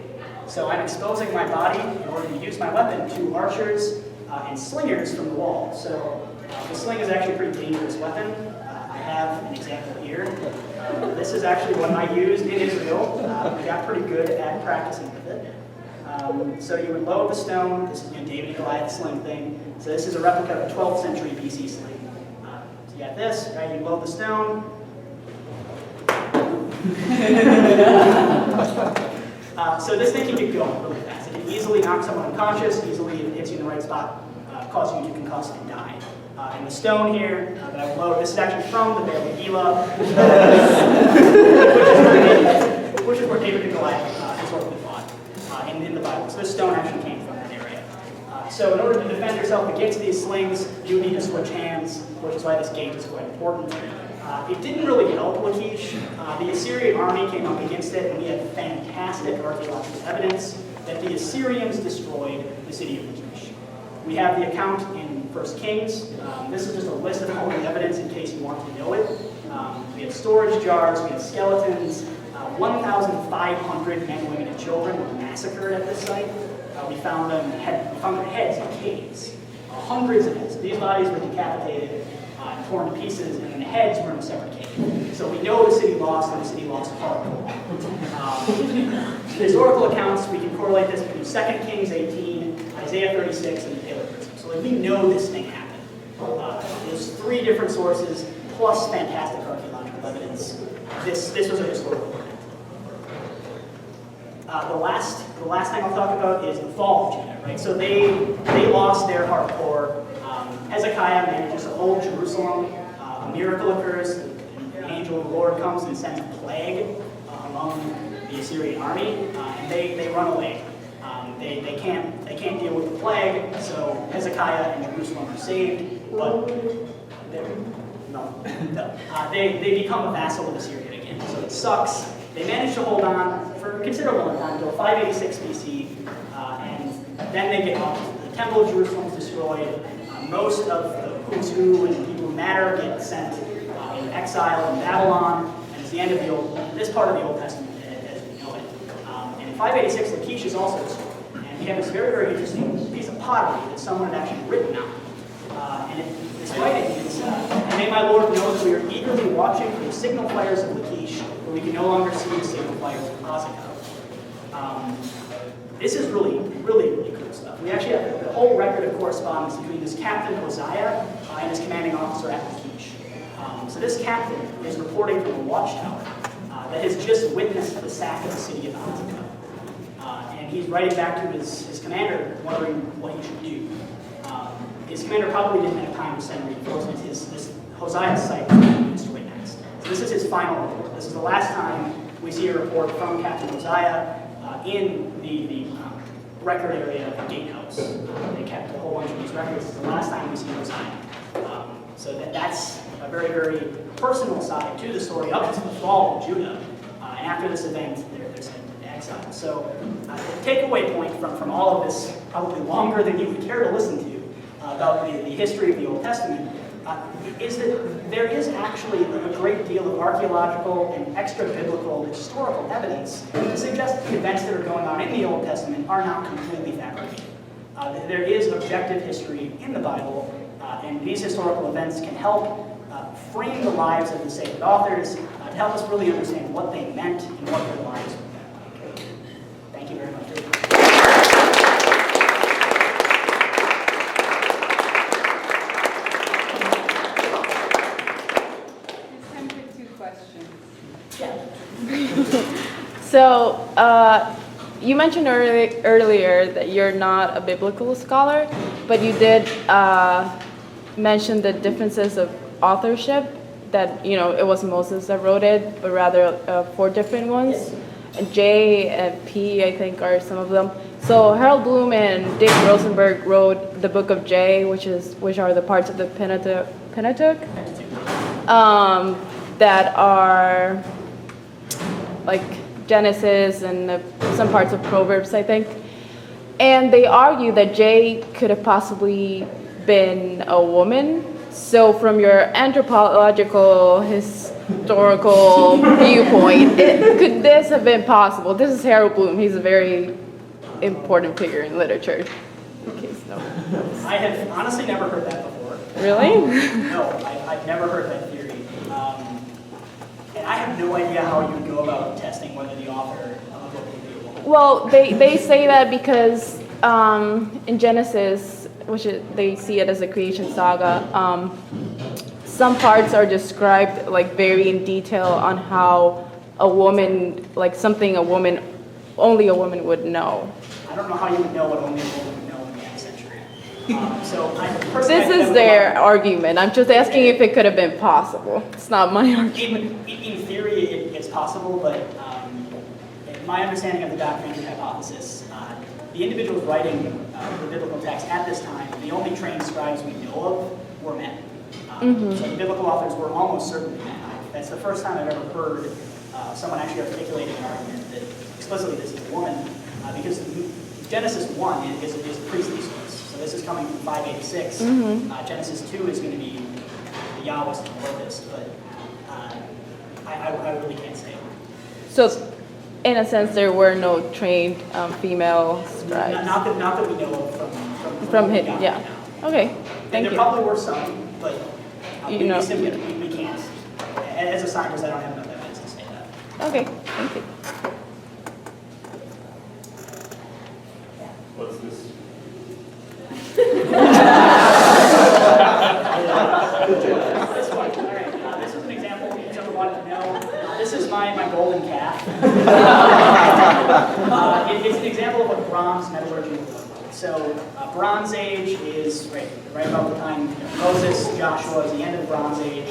So I'm exposing my body in order to use my weapon to archers and slingers from the wall. So the sling is actually a pretty dangerous weapon. I have an example here. This is actually one I used in Israel. I got pretty good at practicing with it. So you would load the stone. This is David and Goliath sling thing. So this is a replica of a 12th century BC sling. So you got this, right? You load the stone. So this thing can get going really fast. It can easily knock someone unconscious, easily if it hits you in the right spot, cause you to concuss and die. And the stone here that I load, this is actually from the Vale of Gila, which is where David and Goliath historically fought in the Bible. So this stone actually came from that area. So in order to defend yourself against these slings, you need to switch hands, which is why this gate is quite important. It didn't really help Lachish. The Assyrian army came up against it, and we have fantastic archaeological evidence that the Assyrians destroyed the city of Lachish. We have the account in 1 Kings. This is just a list of all the evidence in case you want to know it. We have storage jars, we have skeletons. 1,500 men, women, and children were massacred at this site. We found their heads in caves. Hundreds of heads. These bodies were decapitated and torn to pieces, and then the heads were in a separate cave. So we know the city lost, and the city lost hardcore. The historical accounts, we can correlate this between 2 Kings 18, Isaiah 36, and the Taylor Prism. So we know this thing happened. There's 3 different sources, plus fantastic archaeological evidence. This was a historical event. The last thing I'll talk about is the fall of Judah, right? So they lost their hardcore. Hezekiah manages to hold Jerusalem. A miracle occurs. An angel of the Lord comes and sends a plague among the Assyrian army, and they run away. They can't deal with the plague, so Hezekiah and Jerusalem are saved, but they become a vassal of Assyria again. So it sucks. They manage to hold on for a considerable amount of time until 586 BC, and then they get off. The Temple of Jerusalem is destroyed. Most of the who's who and people who matter get sent in exile in Babylon, and it's the end of this part of the Old Testament 586, Lachish is also a story. And we have this very, very interesting piece of pottery that someone had actually written on. This writing is, and may my Lord know that we are eagerly watching for the signal fires of Lachish, where we can no longer see the signal fires of Azekah. This is really, really, really cool stuff. We actually have the whole record of correspondence between this Captain Hosea and his commanding officer at Lachish. So this captain is reporting from a watchtower that has just witnessed the sack of the city of Azekah. And he's writing back to his commander, wondering what he should do. His commander probably didn't have time to send reinforcements. This Hosea's site was destroyed next. So this is his final report. This is the last time we see a report from Captain Hosea in the record area of the Denotes. They kept a whole bunch of these records. It's the last time we see Hosea. So that's a very, very personal side to the story up to the fall of Juna. And after this event, they're sent into exile. So the takeaway point from all of this, probably longer than you would care to listen to, about the history of the Old Testament, is that there is actually a great deal of archaeological and extra-biblical historical evidence to suggest that the events that are going on in the Old Testament are not completely fabricated. There is objective history in the Bible, and these historical events can help frame the lives of the sacred authors to help us really understand what they meant and what their lives were like. Thank you very much. So, you mentioned earlier that you're not a biblical scholar, but you did mention the differences of authorship, that, you know, it wasn't Moses that wrote it, but rather 4 different ones. Yes. And J and P, I think, are some of them. So Harold Bloom and Dick Rosenberg wrote the book of J, which are the parts of the Pentateuch that are like Genesis and some parts of Proverbs, I think. And they argue that J could have possibly been a woman. So from your anthropological, historical viewpoint, could this have been possible? This is Harold Bloom. He's a very important figure in literature. I have honestly never heard that before. Really? No, I've never heard that theory. And I have no idea how you would go about testing whether the author of a book would be a woman. Well, they say that because in Genesis, they see it as a creation saga, some parts are described like very in detail on how a woman, like something only a woman would know. I don't know how you would know what only a woman would know in the 9th century. This is their argument. I'm just asking if it could have been possible. It's not my argument. In theory, it's possible, but my understanding of the documentary hypothesis, the individuals writing the biblical text at this time, the only trained scribes we know of were men. So the biblical authors were almost certainly men. That's the first time I've ever heard someone actually articulating an argument that explicitly this is a woman, because Genesis 1 is a priestly source. So this is coming from 586. Genesis 2 is going to be the Yahweh's and the Locust, but I really can't say. So, in a sense, there were no trained female scribes. Not that we know of from him, yeah. Okay, thank you. There probably were some, but we know, can't. As a scientist, I don't have enough evidence to say that. Okay, thank you. What's this? This one. All right. This is an example if you ever wanted to know. This is my golden calf. It's an example of a bronze metallurgical notebook. So Bronze Age is right about the time Moses, Joshua is the end of the Bronze Age.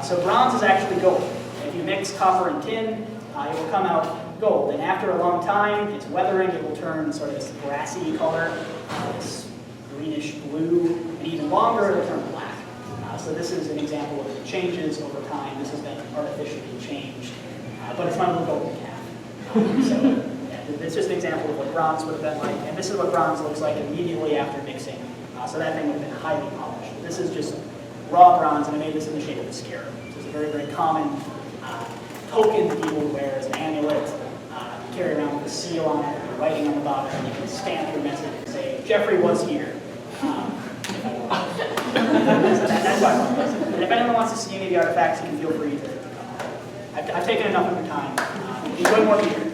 So bronze is actually gold. If you mix copper and tin, it will come out gold. And after a long time, it's weathering, it will turn sort of this grassy color, this greenish blue, and even longer, it'll turn black. So this is an example of the changes over time. This has been artificially changed, but it's my little golden calf. So yeah, it's just an example of what bronze would have been like, and this is what bronze looks like immediately after mixing. So that thing would have been highly polished. This is just raw bronze, and I made this in the shape of a scarab. So it's a very, very common token that people would wear as an amulet. carry around with a seal on it, or writing on the bottom, and you can stamp your message and say, Geoffrey was here. If I want. So that's why I want this. And if anyone wants to see any of the artifacts, you can feel free to. I've taken enough of your time. Enjoy more beer.